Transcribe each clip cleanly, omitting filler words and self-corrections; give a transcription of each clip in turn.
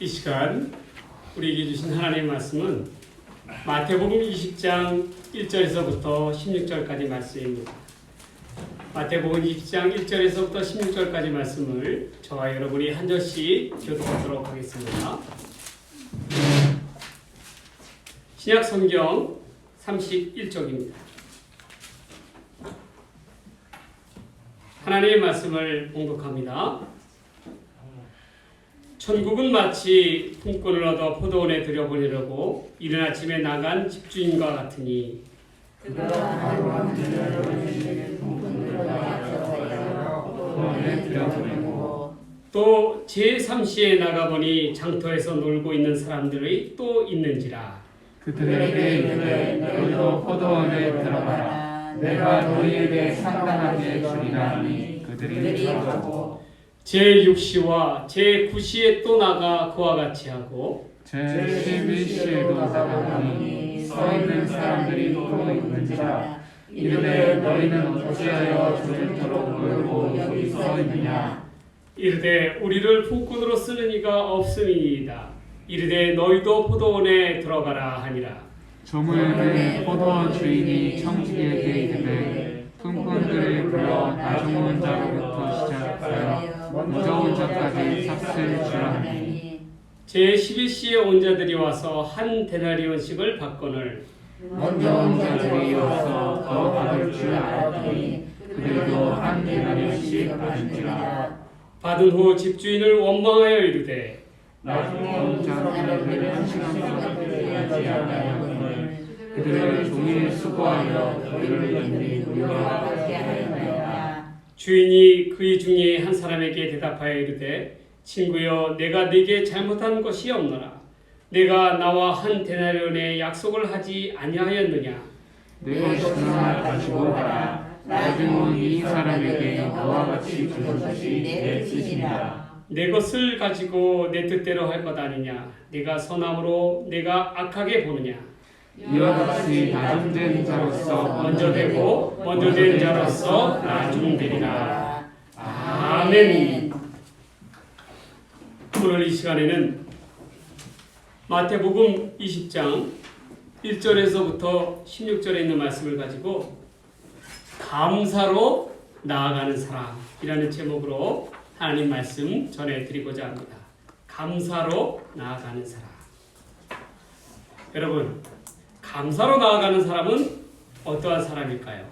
이 시간 우리에게 주신 하나님의 말씀은 마태복음 20장 1절에서부터 16절까지 말씀입니다. 마태복음 20장 1절에서부터 16절까지 말씀을 저와 여러분이 한 절씩 교독하도록 하겠습니다. 신약 성경 31쪽입니다. 하나님의 말씀을 봉독합니다. 천국은 마치 품꾼을 얻어 포도원에 들여보내려고 이른 아침에 나간 집주인과 같으니 그가 하루한 들여보내는 품꾼들과 약속하여 포도원에 들여보내고 또 제3시에 나가보니 장터에서 놀고 있는 사람들이 또 있는지라. 그들에게 이르되 너희도 포도원에 들어가라. 내가 너희에게 상당하게 주리라 하니 그들이 가고 제6시와 제9시에 또 나가 그와 같이 하고 제11시에도 나가보니 서 있는 사람들이 또 있는지라. 이르되 너희는 어찌하여 조금토록 놀고 여기 서 있느냐. 이르되 우리를 품꾼으로 쓰는 이가 없음이니이다. 이르되 너희도 포도원에 들어가라 하니라. 조물에 포도원 주인이 청지기에게 이르되 품꾼들을 불러 나중온 자로부터 시작하여 무저온 자까지 삭슬 주라 하니 제11시에 온 자들이 와서 한 데나리온씩을 받거늘 먼저 온 자들이 와서 더 받을 줄 알았더니 그들도 한 데나리온씩 받은지라. 받은 후 집주인을 원망하여 이르되 나중에 온 자들을 한 시간밖에 하지 아니하거늘 그들을 종일 수고하여 너희를 인히 우리와 같게 하였나이다. 주인이 그의 중에 한 사람에게 대답하여 이르되 친구여 내가 네게 잘못한 것이 없노라. 내가 나와 한 데나리온의 약속을 하지 아니하였느냐. 내 것이나 가지고 가라. 나중에 온 이 사람에게 너와 같이 준 것이 내 뜻이니라. 내 것을 가지고 내 뜻대로 할 것 아니냐. 내가 선함으로 내가 악하게 보느냐. 이와 같이 나중된 자로서 먼저 되고 먼저 된 자로서 나중되리라. 아멘. 오늘 이 시간에는 마태복음 20장 1절에서부터 16절에 있는 말씀을 가지고 감사로 나아가는 사람이라는 제목으로 하나님 말씀 전해드리고자 합니다. 감사로 나아가는 사람. 여러분, 감사로 나아가는 사람은 어떠한 사람일까요?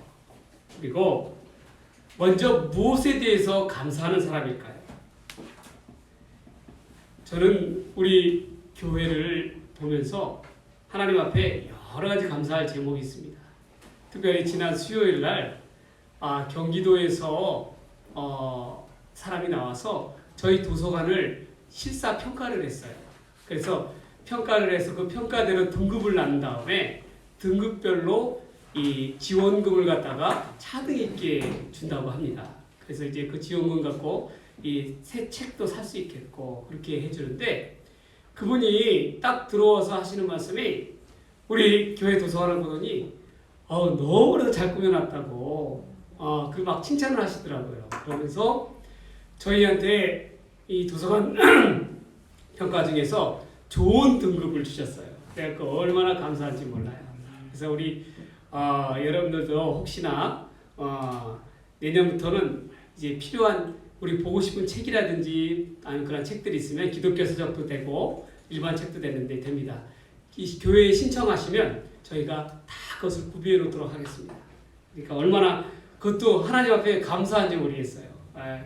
그리고 먼저 무엇에 대해서 감사하는 사람일까요? 저는 우리 교회를 보면서 하나님 앞에 여러 가지 감사할 제목이 있습니다. 특별히 지난 수요일 날 경기도에서 사람이 나와서 저희 도서관을 실사 평가를 했어요. 그래서 평가를 해서 그 평가대로 등급을 나눈 다음에 등급별로 이 지원금을 갖다가 차등 있게 준다고 합니다. 그래서 이제 그 지원금 갖고 이 새 책도 살 수 있겠고 그렇게 해주는데 그분이 딱 들어와서 하시는 말씀이 우리 교회 도서관을 보더니 너무나도 잘 꾸며놨다고 그 막 칭찬을 하시더라고요. 그러면서 저희한테 이 도서관 평가 중에서 좋은 등급을 주셨어요. 내가 그 얼마나 감사한지 몰라요. 그래서 우리 여러분들도 혹시나 내년부터는 이제 필요한 우리 보고 싶은 책이라든지 아니면 그런 책들이 있으면 기독교 서적도 되고 일반 책도 됩니다. 이 교회에 신청하시면 저희가 다 그것을 구비해 놓도록 하겠습니다. 그러니까 얼마나 그것도 하나님 앞에 감사한지 모르겠어요.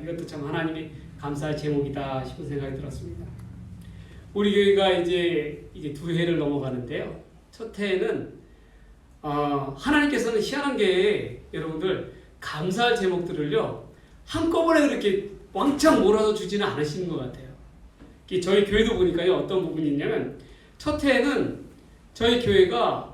이것도 참 하나님이 감사할 제목이다 싶은 생각이 들었습니다. 우리 교회가 이제 두 해를 넘어가는데요. 첫 해에는 하나님께서는 희한한 게 여러분들 감사할 제목들을요 한꺼번에 그렇게 왕창 몰아서 주지는 않으시는 것 같아요. 저희 교회도 보니까요 어떤 부분이 있냐면 첫 해에는 저희 교회가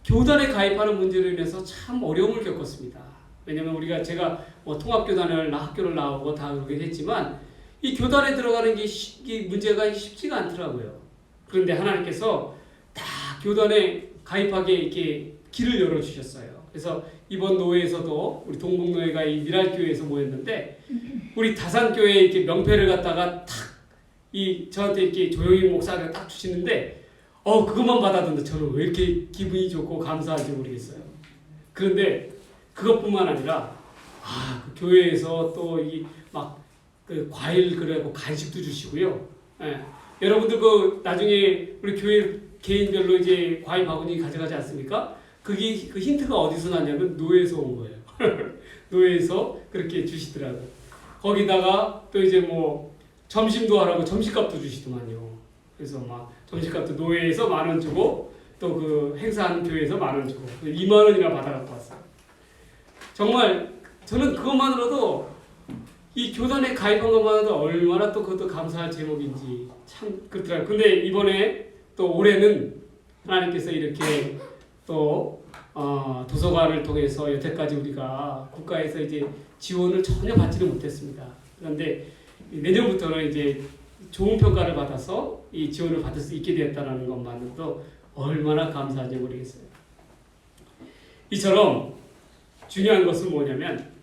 교단에 가입하는 문제로 인해서 참 어려움을 겪었습니다. 왜냐면 제가 통합교단을 학교를 나오고 다 그러긴 했지만 이 교단에 들어가는 게 문제가 쉽지가 않더라고요. 그런데 하나님께서 다 교단에 가입하게 이렇게 길을 열어주셨어요. 그래서 이번 노회에서도 우리 동북노회가 이 미랄교회에서 모였는데 우리 다산교회에 이렇게 명패를 갖다가 탁 저한테 이렇게 조용히 목사가 딱 주시는데 그것만 받아도 저는 왜 이렇게 기분이 좋고 감사한지 모르겠어요. 그런데 그것뿐만 아니라 그 교회에서 또 그 과일 그래고 간식도 주시고요. 예. 여러분들 나중에 우리 교회 개인별로 이제 과일 바구니 가져가지 않습니까? 그게 그 힌트가 어디서 났냐면 노예에서 온 거예요. 노예에서 그렇게 주시더라고요. 거기다가 또 이제 뭐 점심도 하라고 점심값도 주시더만요. 그래서 막 점심값도 노예에서 10,000원 주고 또 그 행사하는 교회에서 10,000원 주고 20,000원이나 받아갖고 왔어요. 정말 저는 그것만으로도 이 교단에 가입한 것만으로도 얼마나 또 그것도 감사할 제목인지 참 그렇더라고요. 근데 이번에 또 올해는 하나님께서 이렇게 또 도서관을 통해서 여태까지 우리가 국가에서 이제 지원을 전혀 받지를 못했습니다. 그런데 내년부터는 이제 좋은 평가를 받아서 이 지원을 받을 수 있게 되었다는 것만으로도 얼마나 감사한지 모르겠어요. 이처럼 중요한 것은 뭐냐면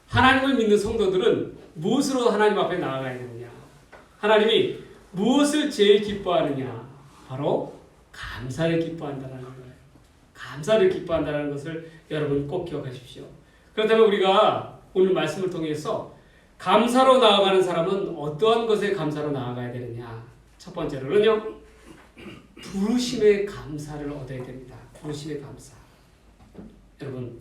하나님을 믿는 성도들은 무엇으로 하나님 앞에 나아가야 되느냐? 하나님이 무엇을 제일 기뻐하느냐? 바로 감사를 기뻐한다는 거예요. 감사를 기뻐한다는 것을 여러분 꼭 기억하십시오. 그렇다면 우리가 오늘 말씀을 통해서 감사로 나아가는 사람은 어떠한 것에 감사로 나아가야 되느냐? 첫 번째로는요, 부르심의 감사를 얻어야 됩니다. 부르심의 감사. 여러분,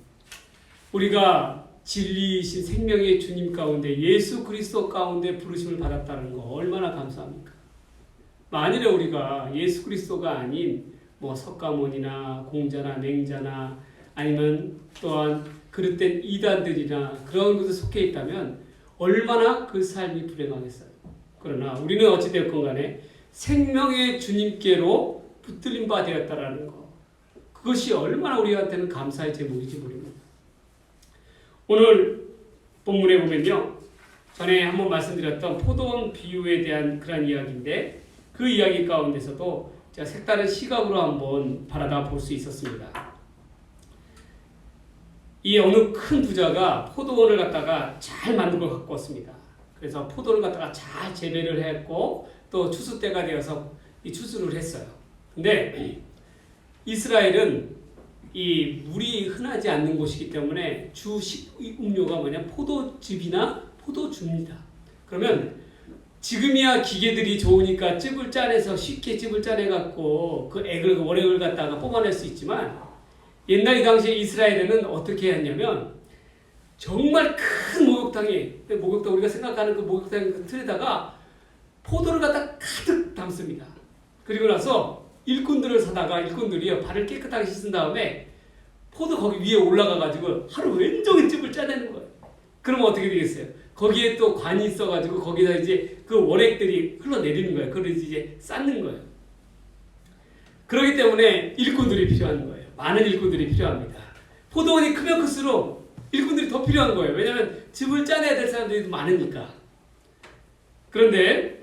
우리가 진리이신 생명의 주님 가운데 예수 그리스도 가운데 부르심을 받았다는 거 얼마나 감사합니까? 만일에 우리가 예수 그리스도가 아닌 뭐 석가모니나 공자나 맹자나 아니면 또한 그릇된 이단들이나 그런 곳에 속해 있다면 얼마나 그 삶이 불행하겠어요. 그러나 우리는 어찌되었건 간에 생명의 주님께로 붙들림 바 되었다라는 거, 그것이 얼마나 우리한테는 감사의 제목인지 모릅니다. 오늘 본문에 보면요, 전에 한번 말씀드렸던 포도원 비유에 대한 그런 이야기인데 그 이야기 가운데서도 제가 색다른 시각으로 한번 바라다 볼 수 있었습니다. 이 어느 큰 부자가 포도원을 갖다가 잘 만든 걸 갖고 왔습니다. 그래서 포도를 갖다가 잘 재배를 했고 또 추수 때가 되어서 이 추수를 했어요. 근데 이스라엘은 이 물이 흔하지 않는 곳이기 때문에 주 식음료가 뭐냐, 포도즙이나 포도주입니다. 그러면 지금이야 기계들이 좋으니까 즙을 짜내서 쉽게 즙을 짜내갖고 그 원액을 갖다가 뽑아낼 수 있지만 옛날 이 당시에 이스라엘에는 어떻게 했냐면 정말 큰 목욕탕에, 목욕탕 우리가 생각하는 그 목욕탕 그 틀에다가 포도를 갖다 가득 담습니다. 그리고 나서 일꾼들을 사다가 일꾼들이 발을 깨끗하게 씻은 다음에 포도 거기 위에 올라가가지고 하루 왼종일 즙을 짜내는 거예요. 그러면 어떻게 되겠어요? 거기에 또 관이 있어가지고 거기다 이제 그 원액들이 흘러내리는 거예요. 그걸 이제 쌓는 거예요. 그렇기 때문에 일꾼들이 필요한 거예요. 많은 일꾼들이 필요합니다. 포도원이 크면 클수록 일꾼들이 더 필요한 거예요. 왜냐하면 즙을 짜내야 될 사람들이 많으니까. 그런데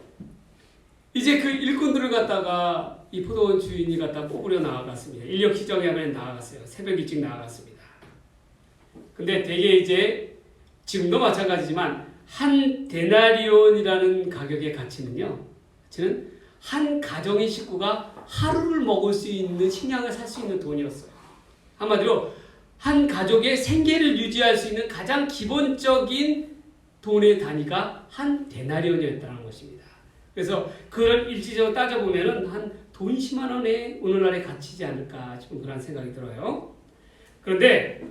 이제 그 일꾼들을 갖다가 이 포도원 주인이 갖다 뽑으려 나아갔습니다. 인력 시정에 하면 나아갔어요. 새벽 일찍 나아갔습니다. 근데 대개 이제 지금도 마찬가지지만 한 데나리온이라는 가격의 가치는요, 저는 한 가정의 식구가 하루를 먹을 수 있는 식량을 살 수 있는 돈이었어요. 한마디로 한 가족의 생계를 유지할 수 있는 가장 기본적인 돈의 단위가 한 데나리온이었다는 것입니다. 그래서 그걸 일시적으로 따져보면은 한 돈 10만 원의 오늘날의 가치지 않을까 싶은 그런 생각이 들어요. 그런데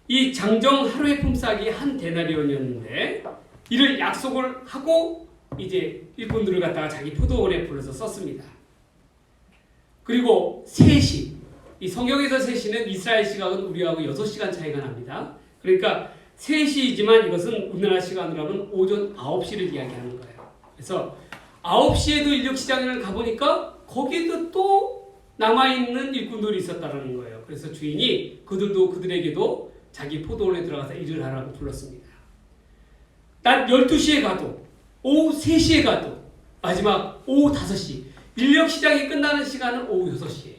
이 장정 하루의 품삯이 한 데나리온이었는데 이를 약속을 하고 이제 일꾼들을 갖다가 자기 포도원에 불러서 썼습니다. 그리고 3시, 이 성경에서 3시는 이스라엘 시각은 우리하고 6시간 차이가 납니다. 그러니까 3시이지만 이것은 우리나라 시간으로 하면 오전 9시를 이야기하는 거예요. 그래서 9시에도 인력시장을 가보니까 거기에도 또 남아있는 일꾼들이 있었다는 거예요. 그래서 주인이 그들에게도 자기 포도원에 들어가서 일을 하라고 불렀습니다. 낮 12시에 가도, 오후 3시에 가도, 마지막 오후 5시, 인력시장이 끝나는 시간은 오후 6시예요.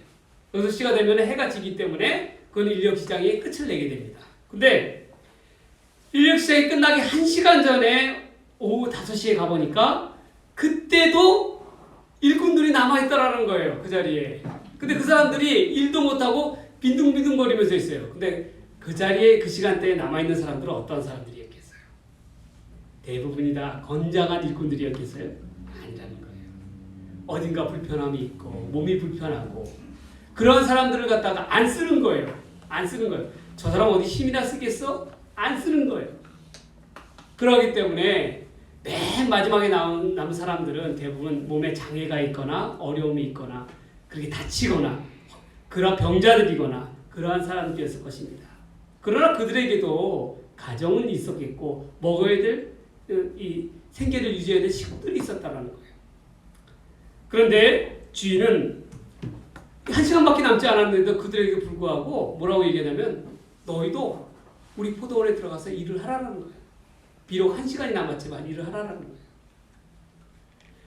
6시가 되면 해가 지기 때문에 그건 인력시장이 끝을 내게 됩니다. 근데 인력시장이 끝나기 1시간 전에 오후 5시에 가보니까 그때 그때도 일꾼들이 남아있다라는 거예요. 그 자리에. 근데 그 사람들이 일도 못하고 빈둥빈둥거리면서 있어요. 근데 그 자리에 그 시간대에 남아있는 사람들은 어떤 사람들이었겠어요? 대부분이 다 건장한 일꾼들이었겠어요? 아니라는 거예요. 어딘가 불편함이 있고 몸이 불편하고 그런 사람들을 갖다가 안 쓰는 거예요. 안 쓰는 거예요. 저 사람 어디 힘이나 쓰겠어? 안 쓰는 거예요. 그러기 때문에 맨 마지막에 남은 사람들은 대부분 몸에 장애가 있거나 어려움이 있거나 그렇게 다치거나 그런 병자들이거나 그러한 사람들이었을 것입니다. 그러나 그들에게도 가정은 있었겠고 먹어야 될 이 생계를 유지해야 될 식구들이 있었다는 거예요. 그런데 주인은 1시간밖에 남지 않았는데도 그들에게 불구하고 뭐라고 얘기하냐면 너희도 우리 포도원에 들어가서 일을 하라는 거예요. 비록 1시간이 남았지만 일을 하라는 거예요.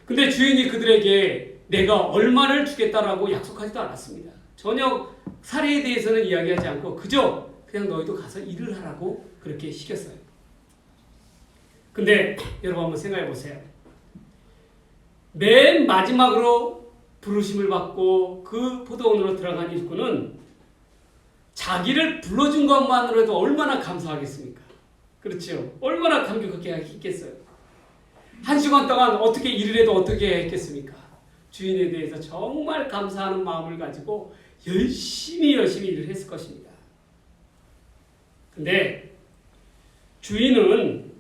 근데 주인이 그들에게 내가 얼마를 주겠다라고 약속하지도 않았습니다. 전혀 사례에 대해서는 이야기하지 않고 그저 그냥 너희도 가서 일을 하라고 그렇게 시켰어요. 근데 여러분 한번 생각해 보세요. 맨 마지막으로 부르심을 받고 그 포도원으로 들어간 일꾼은 자기를 불러준 것만으로도 얼마나 감사하겠습니까? 그렇죠? 얼마나 감격하게 했겠어요? 1시간 동안 어떻게 일을 해도 어떻게 했겠습니까? 주인에 대해서 정말 감사하는 마음을 가지고 열심히 일을 했을 것입니다. 근데 주인은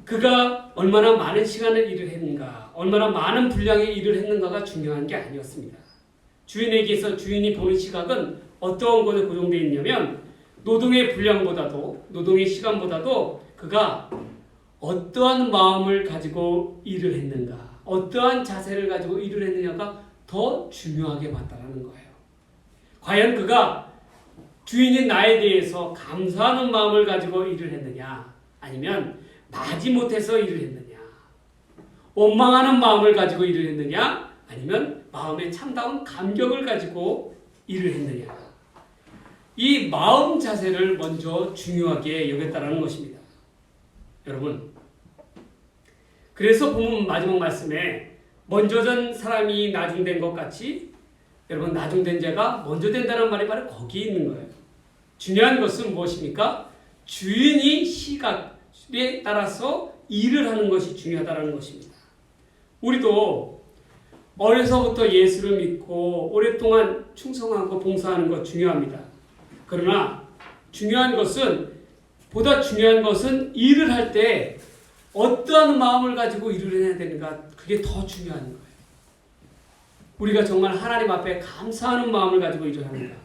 그가 얼마나 많은 시간을 일을 했는가, 얼마나 많은 분량의 일을 했는가가 중요한 게 아니었습니다. 주인에게서 주인이 보는 시각은 어떤 것에 고정되어 있냐면 노동의 분량보다도 노동의 시간보다도 그가 어떠한 마음을 가지고 일을 했는가, 어떠한 자세를 가지고 일을 했느냐가 더 중요하게 봤다는 거예요. 과연 그가 주인인 나에 대해서 감사하는 마음을 가지고 일을 했느냐, 아니면 마지못해서 일을 했느냐, 원망하는 마음을 가지고 일을 했느냐, 아니면 마음에 참다운 감격을 가지고 일을 했느냐, 이 마음 자세를 먼저 중요하게 여겼다는 것입니다. 여러분, 그래서 본문 마지막 말씀에 먼저 된 사람이 나중된 것 같이 여러분 나중된 자가 먼저 된다는 말이 바로 거기에 있는 거예요. 중요한 것은 무엇입니까? 주인이 시각에 따라서 일을 하는 것이 중요하다는 것입니다. 우리도 어려서부터 예수를 믿고 오랫동안 충성하고 봉사하는 것 중요합니다. 그러나 보다 중요한 것은 일을 할 때 어떠한 마음을 가지고 일을 해야 되는가, 그게 더 중요한 거예요. 우리가 정말 하나님 앞에 감사하는 마음을 가지고 일을 하는가,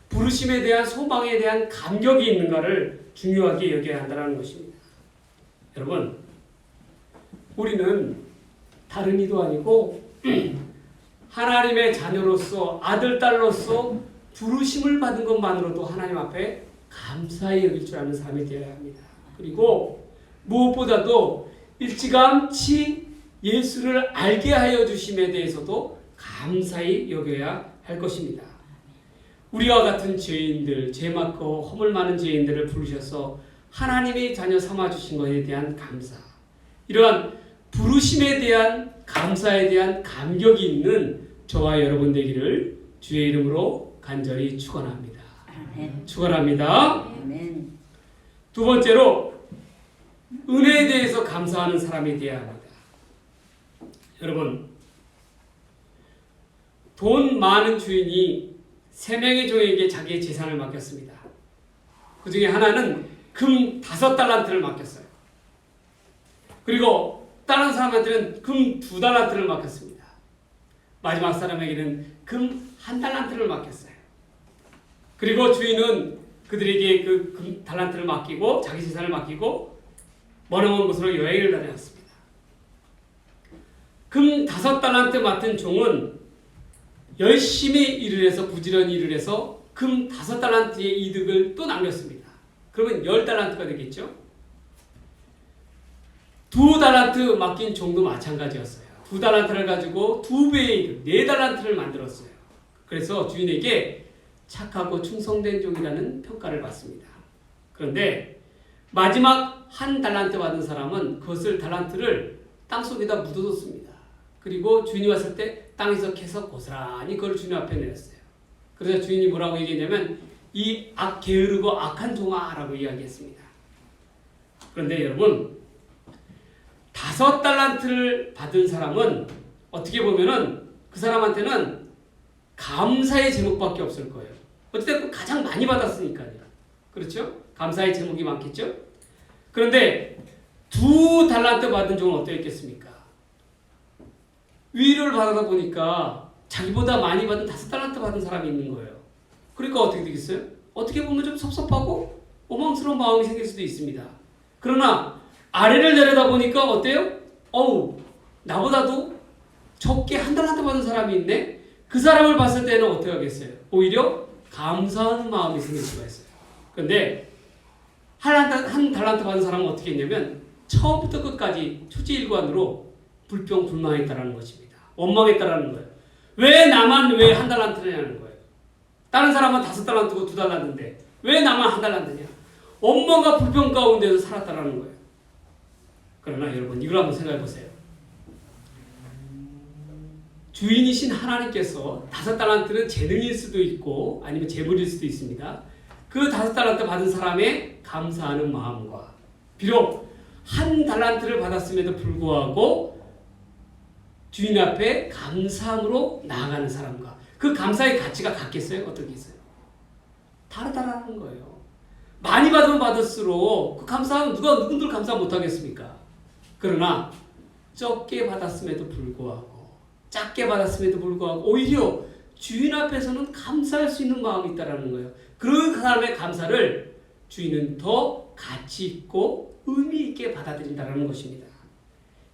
부르심에 대한 소망에 대한 감격이 있는가를 중요하게 여겨야 한다는 것입니다. 여러분, 우리는 다른 이도 아니고 하나님의 자녀로서 아들, 딸로서 부르심을 받은 것만으로도 하나님 앞에 감사히 여길 줄 아는 사람이 되어야 합니다. 그리고 무엇보다도 일찌감치 예수를 알게 하여 주심에 대해서도 감사히 여겨야 할 것입니다. 우리와 같은 죄인들, 죄 많고 허물 많은 죄인들을 부르셔서 하나님의 자녀 삼아주신 것에 대한 감사, 이러한 부르심에 대한 감사에 대한 감격이 있는 저와 여러분 되기를 주의 이름으로 간절히 축원합니다. 축원합니다. 아멘. 두 번째로 은혜에 대해서 감사하는 사람이 되어야 합니다. 여러분, 돈 많은 주인이 3명의 종에게 자기의 재산을 맡겼습니다. 그 중에 하나는 금 5달란트를 맡겼어요. 그리고 다른 사람한테는 금 2달란트를 맡겼습니다. 마지막 사람에게는 금 1달란트를 맡겼어요. 그리고 주인은 그들에게 그 금 달란트를 맡기고 자기 재산을 맡기고 머나먼 곳으로 여행을 다녔습니다. 금 5달란트 맡은 종은 열심히 일을 해서 부지런히 일을 해서 금 5달란트의 이득을 또 남겼습니다. 그러면 10달란트가 되겠죠? 2달란트 맡긴 종도 마찬가지였어요. 2달란트를 가지고 2배의 이득, 4달란트를 만들었어요. 그래서 주인에게 착하고 충성된 종이라는 평가를 받습니다. 그런데 마지막 1달란트 받은 사람은 그것을 달란트를 땅속에다 묻어뒀습니다. 그리고 주인이 왔을 때 땅에서 캐서 고스란히 그걸 주인 앞에 내렸어요. 그래서 주인이 뭐라고 얘기했냐면 이 게으르고 악한 종아라고 이야기했습니다. 그런데 여러분 5달란트를 받은 사람은 어떻게 보면은 그 사람한테는 감사의 제목밖에 없을 거예요. 어쨌든 가장 많이 받았으니까요. 그렇죠? 감사의 제목이 많겠죠? 그런데 2달란트 받은 종은 어떠했겠습니까? 위로를 받아다 보니까 자기보다 많이 받은 5달란트 받은 사람이 있는 거예요. 그러니까 어떻게 되겠어요? 어떻게 보면 좀 섭섭하고 원망스러운 마음이 생길 수도 있습니다. 그러나 아래를 내려다보니까 어때요? 나보다도 적게 1달란트 받은 사람이 있네? 그 사람을 봤을 때는 어떻게 하겠어요? 오히려 감사하는 마음이 생길 수가 있어요. 그런데 한 달란트 받은 사람은 어떻게 했냐면 처음부터 끝까지 초지일관으로 불평불만했다라는 것입니다. 원망했다라는 거예요. 왜 나만 왜 1달란트냐는 거예요. 다른 사람은 5달란트고 2달란트인데 왜 나만 1달란트냐? 원망과 불평 가운데서 살았다라는 거예요. 그러나 여러분 이걸 한번 생각해 보세요. 주인이신 하나님께서 5달란트는 재능일 수도 있고 아니면 재물일 수도 있습니다. 그 5달란트 받은 사람의 감사하는 마음과 비록 1달란트를 받았음에도 불구하고 주인 앞에 감사함으로 나아가는 사람과 그 감사의 가치가 같겠어요? 어떻겠어요? 다르다라는 거예요. 많이 받으면 받을수록 그 감사함은 누군들 감사 못하겠습니까? 그러나 적게 받았음에도 불구하고 작게 받았음에도 불구하고 오히려 주인 앞에서는 감사할 수 있는 마음이 있다는 거예요. 그 사람의 감사를 주인은 더 가치 있고 의미 있게 받아들인다는 것입니다.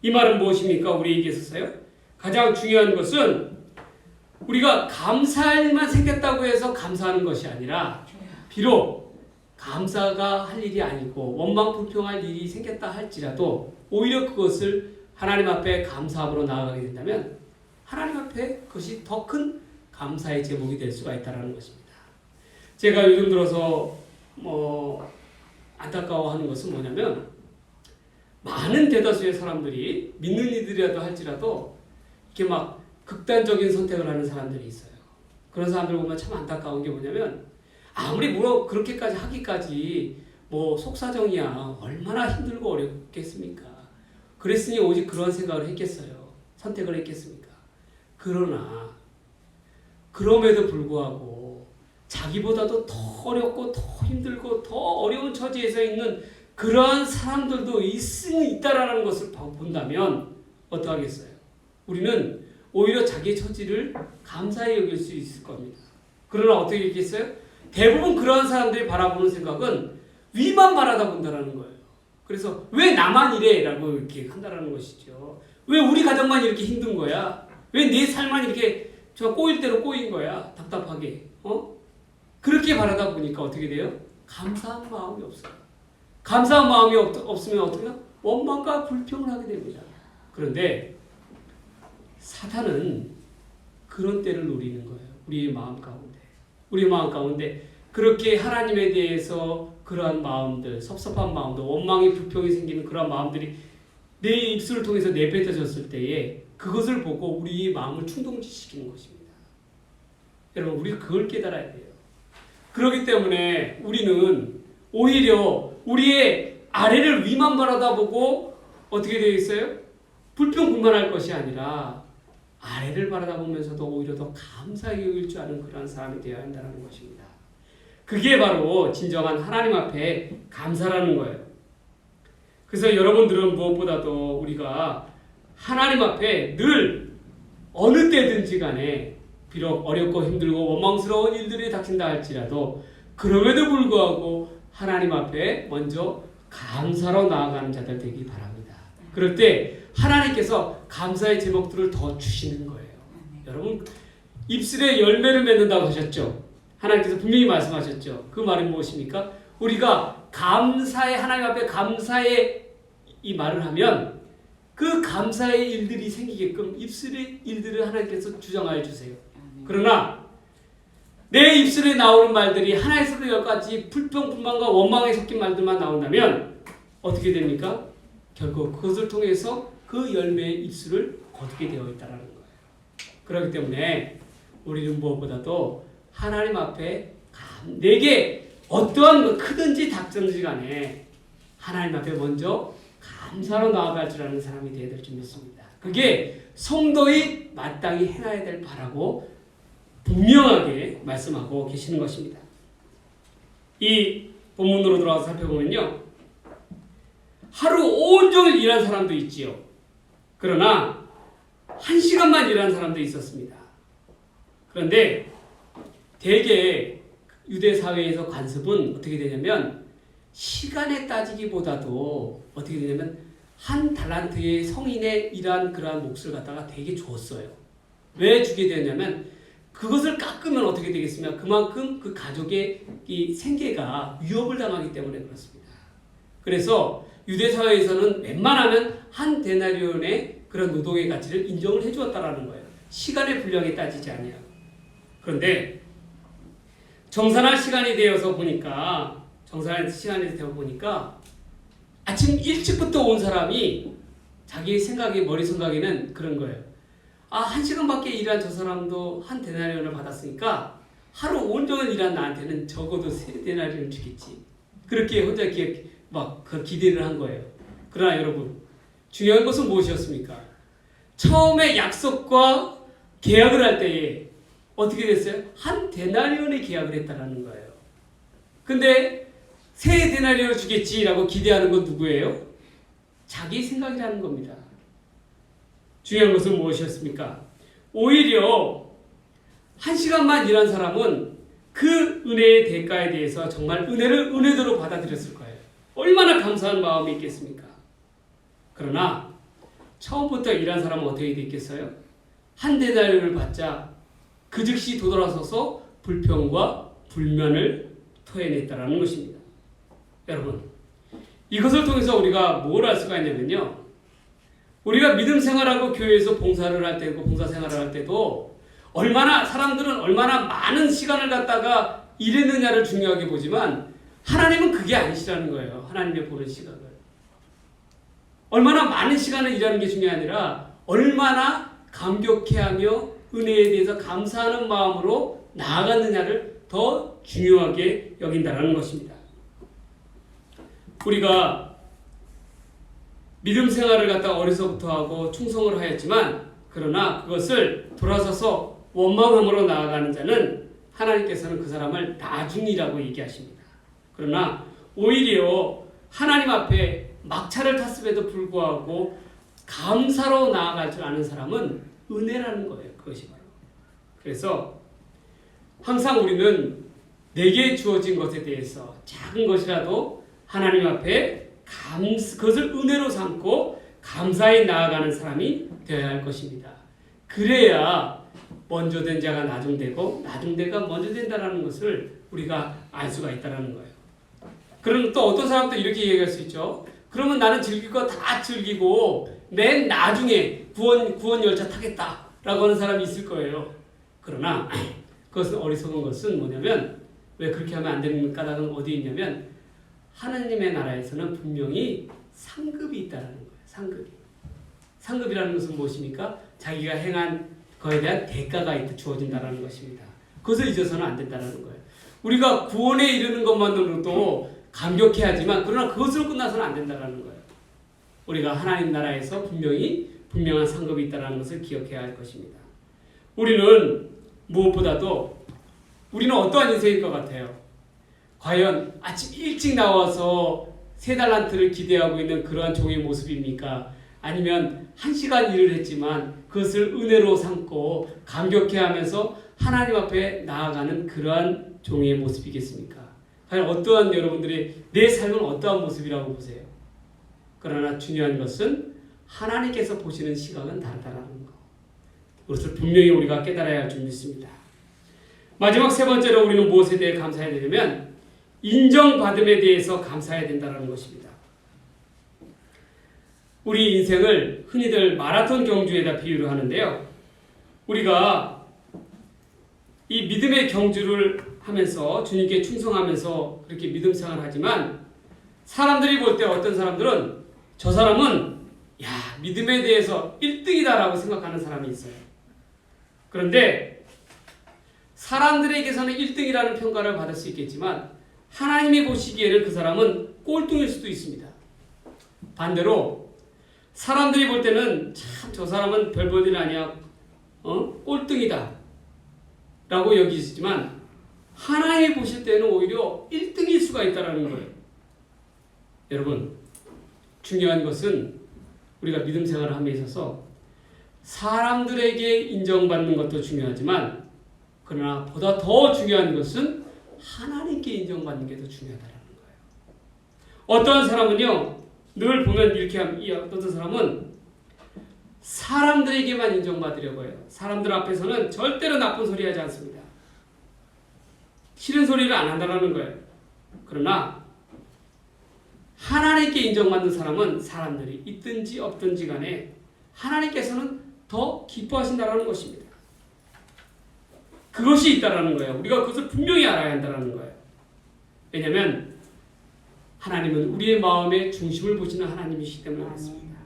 이 말은 무엇입니까? 우리에게 있어서요. 가장 중요한 것은 우리가 감사할 일만 생겼다고 해서 감사하는 것이 아니라 비록 감사가 할 일이 아니고 원망 불평할 일이 생겼다 할지라도 오히려 그것을 하나님 앞에 감사함으로 나아가게 된다면 하나님 앞에 그것이 더 큰 감사의 제목이 될 수가 있다는 것입니다. 제가 요즘 들어서 안타까워하는 것은 뭐냐면 많은 대다수의 사람들이 믿는 이들이라도 할지라도 이렇게 막 극단적인 선택을 하는 사람들이 있어요. 그런 사람들 보면 참 안타까운 게 뭐냐면 아무리 그렇게까지 하기까지 속사정이야 얼마나 힘들고 어렵겠습니까? 그랬으니 오직 그런 생각을 했겠어요. 선택을 했겠습니까? 그러나 그럼에도 불구하고 자기보다도 더 어렵고 더 힘들고 더 어려운 처지에서 있는 그러한 사람들도 있다라는 것을 본다면 어떡하겠어요? 우리는 오히려 자기의 처지를 감사히 여길 수 있을 겁니다. 그러나 어떻게 있겠어요? 대부분 그러한 사람들이 바라보는 생각은 위만 바라다 본다라는 거예요. 그래서 왜 나만 이래? 라고 이렇게 한다라는 것이죠. 왜 우리 가정만 이렇게 힘든 거야? 왜 내 삶만 이렇게 꼬일 대로 꼬인 거야? 답답하게. 그렇게 바라다 보니까 어떻게 돼요? 감사한 마음이 없어요. 감사한 마음이 없으면 어떻게 해요? 원망과 불평을 하게 됩니다. 그런데 사탄은 그런 때를 노리는 거예요. 우리의 마음 가운데. 우리의 마음 가운데 그렇게 하나님에 대해서 그러한 마음들, 섭섭한 마음들, 원망이 불평이 생기는 그러한 마음들이 내 입술을 통해서 내뱉어졌을 때에 그것을 보고 우리의 마음을 충동시키는 것입니다. 여러분, 우리가 그걸 깨달아야 돼요. 그렇기 때문에 우리는 오히려 우리의 아래를 위만 바라다보고 어떻게 되어 있어요? 불평불만할 것이 아니라 아래를 바라다보면서도 오히려 더 감사하게 여길 줄 아는 그런 사람이 되어야 한다는 것입니다. 그게 바로 진정한 하나님 앞에 감사라는 거예요. 그래서 여러분들은 무엇보다도 우리가 하나님 앞에 늘 어느 때든지 간에 비록 어렵고 힘들고 원망스러운 일들이 닥친다 할지라도 그럼에도 불구하고 하나님 앞에 먼저 감사로 나아가는 자들 되기 바랍니다. 그럴 때 하나님께서 감사의 제목들을 더 주시는 거예요. 여러분, 입술에 열매를 맺는다고 하셨죠? 하나님께서 분명히 말씀하셨죠. 그 말은 무엇입니까? 우리가 감사의 하나님 앞에 감사의 이 말을 하면 그 감사의 일들이 생기게끔 입술의 일들을 하나님께서 주장하여 주세요. 그러나 내 입술에 나오는 말들이 하나에서부터 열까지 불평, 불만과 원망에 섞인 말들만 나온다면 어떻게 됩니까? 결국 그것을 통해서 그 그 열매의 입술을 거두게 되어 있다는 거예요. 그렇기 때문에 우리는 무엇보다도 하나님 앞에 내게 어떠한 크든지 작든지 간에 하나님 앞에 먼저 감사로 나아갈 줄 아는 사람이 되어야 될 줄 믿습니다. 그게 성도의 마땅히 행해야 될 바라고 분명하게 말씀하고 계시는 것입니다. 이 본문으로 들어와서 살펴보면요, 하루 온종일 일한 사람도 있지요. 그러나 1시간만 일한 사람도 있었습니다. 그런데 대개 유대 사회에서 관습은 어떻게 되냐면 시간에 따지기보다도 어떻게 되냐면 한 달란트의 성인의 일한 그러한 몫을 갖다가 되게 줬어요. 왜 주게 되냐면 그것을 깎으면 어떻게 되겠습니까? 그만큼 그 가족의 이 생계가 위협을 당하기 때문에 그렇습니다. 그래서 유대 사회에서는 웬만하면 한 데나리온의 그런 노동의 가치를 인정을 해주었다라는 거예요. 시간의 분량에 따지지 아니하고. 그런데 정산할 시간이 되어서 보니까 아침 일찍부터 온 사람이 자기 생각에 머리 생각에는 그런 거예요. 1시간밖에 일한 저 사람도 한 데나리온을 받았으니까 하루 온종일 일한 나한테는 적어도 3데나리온을 주겠지. 그렇게 혼자 기대를 한 거예요. 그러나 여러분, 중요한 것은 무엇이었습니까? 처음에 약속과 계약을 할 때에 어떻게 됐어요? 한 데나리온의 계약을 했다라는 거예요. 근데 3데나리온을 주겠지라고 기대하는 건 누구예요? 자기 생각이라는 겁니다. 중요한 것은 무엇이었습니까? 오히려 1시간만 일한 사람은 그 은혜의 대가에 대해서 정말 은혜를 은혜대로 받아들였을 거예요. 얼마나 감사한 마음이 있겠습니까? 그러나 처음부터 일한 사람은 어떻게 됐겠어요? 한 데나리온을 받자 그 즉시 도돌아서서 불평과 불만을 토해냈다라는 것입니다. 여러분, 이것을 통해서 우리가 뭘 알 수가 있냐면요, 우리가 믿음 생활하고 교회에서 봉사를 할 때고 봉사 생활을 할 때도 사람들은 얼마나 많은 시간을 갖다가 일했느냐를 중요하게 보지만 하나님은 그게 아니시라는 거예요. 하나님의 보는 시각을. 얼마나 많은 시간을 일하는 게 중요한 게 아니라 얼마나 감격해하며 은혜에 대해서 감사하는 마음으로 나아갔느냐를 더 중요하게 여긴다는 것입니다. 우리가 믿음 생활을 갖다 어려서부터 하고 충성을 하였지만 그러나 그것을 돌아서서 원망함으로 나아가는 자는 하나님께서는 그 사람을 나중이라고 얘기하십니다. 그러나 오히려 하나님 앞에 막차를 탔음에도 불구하고 감사로 나아갈 줄 아는 사람은 은혜라는 거예요. 그것이 바로. 그래서 항상 우리는 내게 주어진 것에 대해서 작은 것이라도 하나님 앞에 그것을 은혜로 삼고 감사히 나아가는 사람이 되어야 할 것입니다. 그래야 먼저 된 자가 나중되고 나중되가 먼저 된다는 것을 우리가 알 수가 있다는 거예요. 그럼 또 어떤 사람도 이렇게 얘기할 수 있죠. 그러면 나는 즐길 거 다 즐기고 맨 나중에 구원 열차 타겠다라고 하는 사람이 있을 거예요. 그러나 그것은 어리석은 것은 뭐냐면, 왜 그렇게 하면 안 되는 까닭은 어디에 있냐면 하나님의 나라에서는 분명히 상급이 있다는 거예요. 상급이라는 것은 무엇입니까? 자기가 행한 거에 대한 대가가 주어진다는 것입니다. 그것을 잊어서는 안 된다는 거예요. 우리가 구원에 이르는 것만으로도 감격해야지만 그러나 그것으로 끝나서는 안 된다는 거예요. 우리가 하나님 나라에서 분명한 상급이 있다는 것을 기억해야 할 것입니다. 우리는 무엇보다도 우리는 어떠한 인생일 것 같아요? 과연 아침 일찍 나와서 3달란트를 기대하고 있는 그러한 종의 모습입니까? 아니면 1시간 일을 했지만 그것을 은혜로 삼고 감격해하면서 하나님 앞에 나아가는 그러한 종의 모습이겠습니까? 과연 어떠한 여러분들의 내 삶은 어떠한 모습이라고 보세요? 그러나 중요한 것은 하나님께서 보시는 시각은 다르다는 것. 그것을 분명히 우리가 깨달아야 할 줄 믿습니다. 마지막 3번째로 우리는 무엇에 대해 감사해야 되냐면 인정받음에 대해서 감사해야 된다는 것입니다. 우리 인생을 흔히들 마라톤 경주에다 비유를 하는데요. 우리가 이 믿음의 경주를 하면서 주님께 충성하면서 그렇게 믿음 생활을 하지만 사람들이 볼 때 어떤 사람들은 저 사람은 야, 믿음에 대해서 1등이다라고 생각하는 사람이 있어요. 그런데 사람들에게서는 1등이라는 평가를 받을 수 있겠지만 하나님이 보시기에는 그 사람은 꼴등일 수도 있습니다. 반대로 사람들이 볼 때는 참 저 사람은 별 볼 일 아니야, 꼴등이다 라고 여기시지만 하나님이 보실 때는 오히려 1등일 수가 있다는 거예요. 여러분, 중요한 것은 우리가 믿음 생활을 함에 있어서 사람들에게 인정받는 것도 중요하지만 그러나 보다 더 중요한 것은 하나님께 인정받는 게 더 중요하다는 거예요. 어떤 사람은요, 늘 보면 이렇게 합니다. 어떤 사람은 사람들에게만 인정받으려고 해요. 사람들 앞에서는 절대로 나쁜 소리 하지 않습니다. 싫은 소리를 안 한다는 거예요. 그러나 하나님께 인정받는 사람은 사람들이 있든지 없든지 간에 하나님께서는 더 기뻐하신다는 것입니다. 그것이 있다라는 거예요. 우리가 그것을 분명히 알아야 한다는 거예요. 왜냐하면 하나님은 우리의 마음의 중심을 보시는 하나님이시기 때문에 그렇습니다.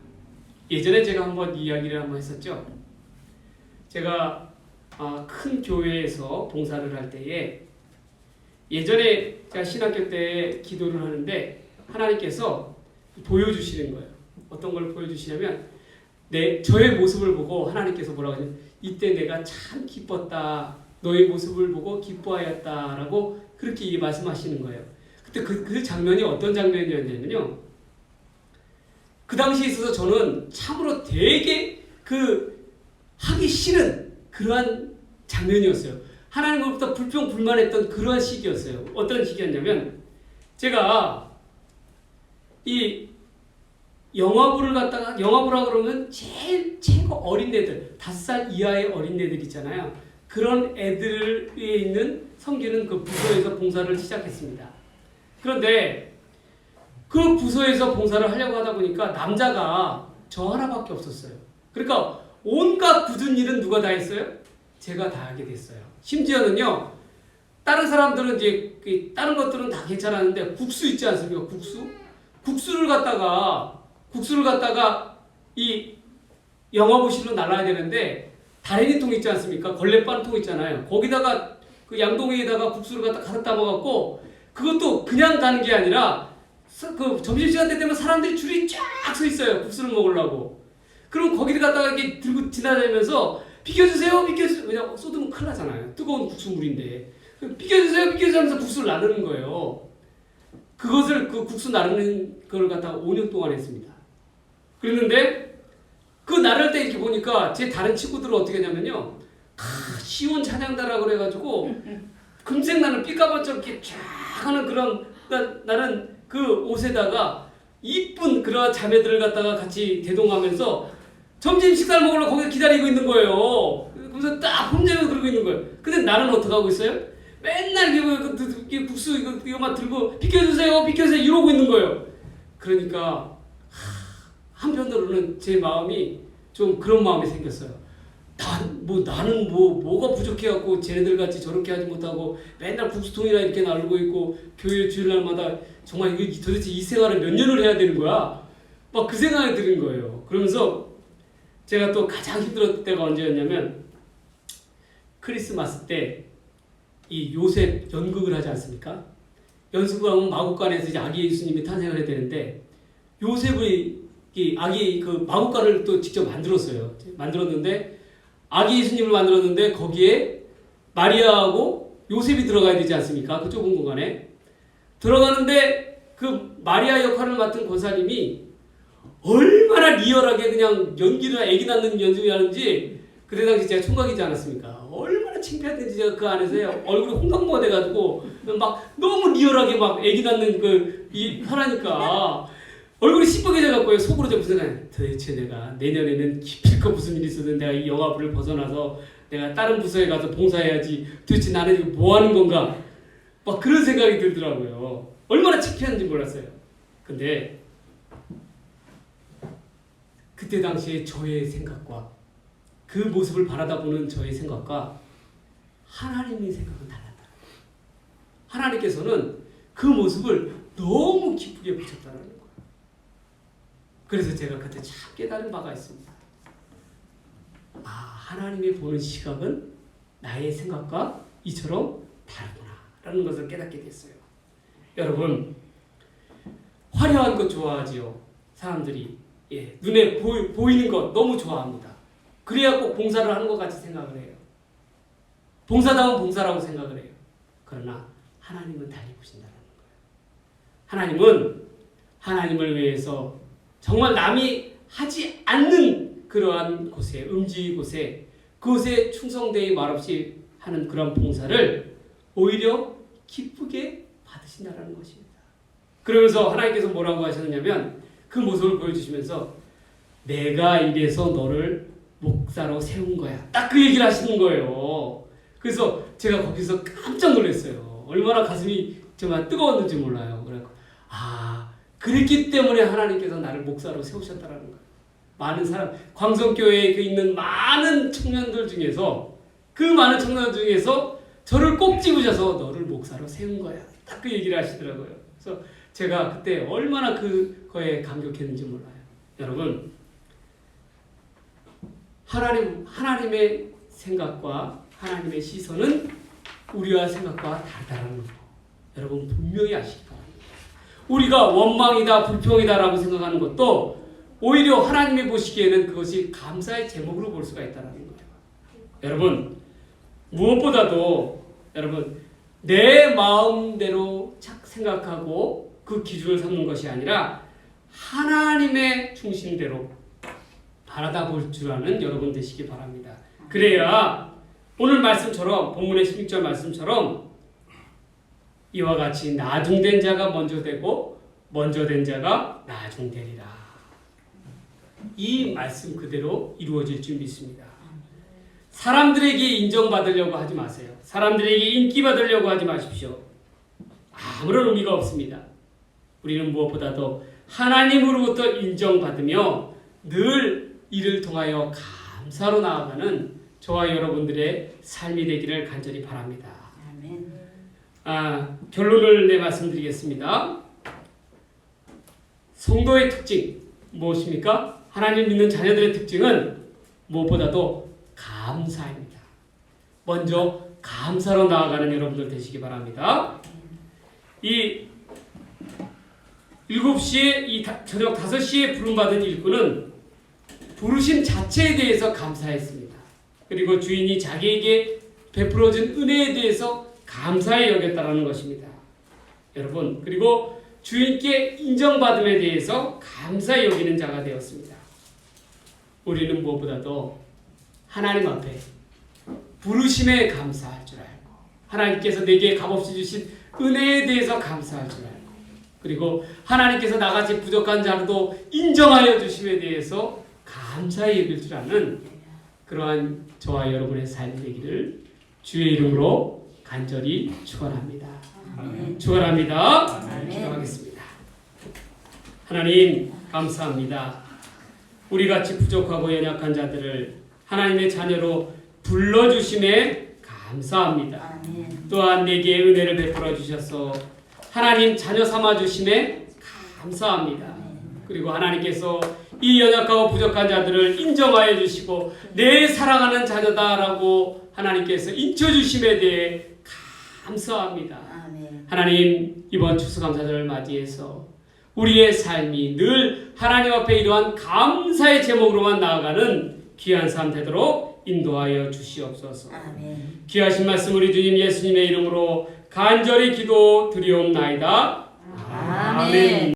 예전에 제가 한번 이야기를 한번 했었죠. 제가 큰 교회에서 봉사를 할 때에 예전에 제가 신학교 때 기도를 하는데 하나님께서 보여주시는 거예요. 어떤 걸 보여주시냐면 저의 모습을 보고 하나님께서 뭐라고 하냐면 이때 내가 참 기뻤다. 너의 모습을 보고 기뻐하였다라고 그렇게 말씀하시는 거예요. 그때 그 장면이 어떤 장면이었냐면요. 그 당시에 있어서 저는 참으로 되게 하기 싫은 그러한 장면이었어요. 하나님으로부터 불평불만했던 그러한 시기였어요. 어떤 시기였냐면 제가 이 영화부를 갖다가 영화부라 그러면 제일 최고 어린애들 5살 이하의 어린애들 있잖아요. 그런 애들에 있는 섬기는 그 부서에서 봉사를 시작했습니다. 그런데 그 부서에서 봉사를 하려고 하다 보니까 남자가 저 하나밖에 없었어요. 그러니까 온갖 굳은 일은 누가 다 했어요? 제가 다 하게 됐어요. 심지어는요, 다른 사람들은 이제 다른 것들은 다 괜찮았는데 국수 있지 않습니까? 국수를 갖다가 이 영화부실로 날라야 되는데 다래니통 있지 않습니까? 걸레바통 있잖아요. 거기다가 그 양동이에다가 국수를 갖다 가득 담아갖고 그것도 그냥 가는 게 아니라 그 점심시간 때 되면 사람들이 줄이 쫙 서 있어요. 국수를 먹으려고. 그럼 거기를 갖다가 이렇게 들고 지나다니면서 비켜주세요. 왜냐면 쏟으면 큰일 나잖아요. 뜨거운 국수물인데. 비켜주세요. 하면서 국수를 나누는 거예요. 그 국수 나누는 걸 갖다가 5년 동안 했습니다. 그랬는데 그 나눌 때 이렇게 보니까 제 다른 친구들은 어떻게 했냐면요. 시온 찬양다라고 그래가지고 금색 나는 삐까번쩍 이렇게 쫙 하는 그런 나는 그 옷에다가 이쁜 그런 자매들을 갖다가 같이 대동하면서 점심 식사를 먹으려고 거기서 기다리고 있는 거예요. 그래서 딱 혼자 그러고 있는 거예요. 근데 나는 어떻게 하고 있어요? 맨날 이게 국수 이거만 들고 비켜주세요 이러고 있는 거예요. 그러니까 한편으로는 제 마음이 좀 그런 마음이 생겼어요. 나는 뭐가 부족해갖고 쟤네들 같이 저렇게 하지 못하고 맨날 국수통이나 이렇게 나르고 있고 교회 주일날마다 정말 도대체 이 생활을 몇 년을 해야 되는 거야? 막 그 생각이 드는 거예요. 그러면서 제가 또 가장 힘들었을 때가 언제였냐면 크리스마스 때 이 요셉 연극을 하지 않습니까? 연습을 하면 마국간에서 이제 아기 예수님이 탄생을 해야 되는데 요셉의 아기 그 마국간을 또 직접 만들었어요. 만들었는데 아기 예수님을 만들었는데 거기에 마리아하고 요셉이 들어가야 되지 않습니까? 그 좁은 공간에 들어가는데 그 마리아 역할을 맡은 권사님이 얼마나 리얼하게 그냥 연기를 애기 낳는 연습을 하는지 그때 당시 제가 총각이지 않았습니까? 얼마나 창피했는지 제가 그 안에서 얼굴이 홍당무가 돼가지고 막 너무 리얼하게 막 애기 낳는 하라니까 얼굴이 시뻘개져갖고 속으로 좀 무슨 생각해. 도대체 내가 내년에는 기필코 무슨 일이 있어도 내가 이 영화부를 벗어나서 내가 다른 부서에 가서 봉사해야지. 도대체 나는 이거 뭐 하는 건가? 막 그런 생각이 들더라고요. 얼마나 창피한지 몰랐어요. 근데 그때 당시에 저의 생각과 그 모습을 바라다보는 저의 생각과 하나님의 생각은 달랐다. 하나님께서는 그 모습을 너무 기쁘게 보셨다는 거예요. 그래서 제가 그때 참 깨달은 바가 있습니다. 아, 하나님이 보는 시각은 나의 생각과 이처럼 다르구나 라는 것을 깨닫게 됐어요. 여러분, 화려한 것 좋아하지요. 사람들이 눈에 보이는 것 너무 좋아합니다. 그래야 꼭 봉사를 하는 것 같이 생각을 해요. 봉사다운 봉사라고 생각을 해요. 그러나 하나님은 달리 보신다는 거예요. 하나님은 하나님을 위해서 정말 남이 하지 않는 그러한 곳에, 음지 곳에, 그곳에 충성되이 말없이 하는 그런 봉사를 오히려 기쁘게 받으신다는 것입니다. 그러면서 하나님께서 뭐라고 하셨느냐면 그 모습을 보여주시면서 내가 이래서 너를 목사로 세운 거야. 딱 그 얘기를 하시는 거예요. 그래서 제가 거기서 깜짝 놀랐어요. 얼마나 가슴이 정말 뜨거웠는지 몰라요. 그래서 그랬기 때문에 하나님께서 나를 목사로 세우셨다는 거예요. 많은 사람, 광성교회에 있는 많은 청년들 중에서 그 많은 청년들 중에서 저를 꼭 집으셔서 너를 목사로 세운 거야. 딱 그 얘기를 하시더라고요. 그래서 제가 그때 얼마나 그거에 감격했는지 몰라요. 여러분, 하나님의 생각과 하나님의 시선은 우리와 생각과 다르다는 거 여러분 분명히 아시기 바랍니다. 우리가 원망이다, 불평이다라고 생각하는 것도 오히려 하나님이 보시기에는 그것이 감사의 제목으로 볼 수가 있다는 거예요. 여러분, 무엇보다도 여러분 내 마음대로 생각하고 그 기준을 삼는 것이 아니라 하나님의 중심대로 바라다 볼 줄 아는 여러분 되시기 바랍니다. 그래야 오늘 말씀처럼 본문의 16절 말씀처럼 이와 같이 나중된 자가 먼저 되고 먼저 된 자가 나중되리라. 이 말씀 그대로 이루어질 줄 믿습니다. 사람들에게 인정받으려고 하지 마세요. 사람들에게 인기 받으려고 하지 마십시오. 아무런 의미가 없습니다. 우리는 무엇보다도 하나님으로부터 인정받으며 늘 이를 통하여 감사로 나아가는 저와 여러분들의 삶이 되기를 간절히 바랍니다. 결론을 말씀드리겠습니다. 성도의 특징 무엇입니까? 하나님 믿는 자녀들의 특징은 무엇보다도 감사입니다. 먼저 감사로 나아가는 여러분들 되시기 바랍니다. 이 7시에 저녁 5시에 부름받은 일꾼은 부르심 자체에 대해서 감사했습니다. 그리고 주인이 자기에게 베풀어준 은혜에 대해서 감사히 여겼다는 것입니다. 여러분, 그리고 주인께 인정받음에 대해서 감사히 여기는 자가 되었습니다. 우리는 무엇보다도 하나님 앞에 부르심에 감사할 줄 알고 하나님께서 내게 값없이 주신 은혜에 대해서 감사할 줄 알고 그리고 하나님께서 나같이 부족한 자로도 인정하여 주심에 대해서 감사히 여길 줄 아는 그러한 저와 여러분의 삶이 되기를 주의 이름으로 간절히 축원합니다. 축원합니다. 기도하겠습니다. 하나님 감사합니다. 우리같이 부족하고 연약한 자들을 하나님의 자녀로 불러주심에 감사합니다. 또한 내게 은혜를 베풀어 주셔서 하나님 자녀 삼아주심에 감사합니다. 그리고 하나님께서 이 연약하고 부족한 자들을 인정하여 주시고 내 사랑하는 자녀다라고 하나님께서 인쳐주심에 대해 감사합니다. 하나님, 이번 추수감사절을 맞이해서 우리의 삶이 늘 하나님 앞에 이러한 감사의 제목으로만 나아가는 귀한 삶 되도록 인도하여 주시옵소서. 귀하신 말씀 우리 주님 예수님의 이름으로 간절히 기도 드리옵나이다. 아멘.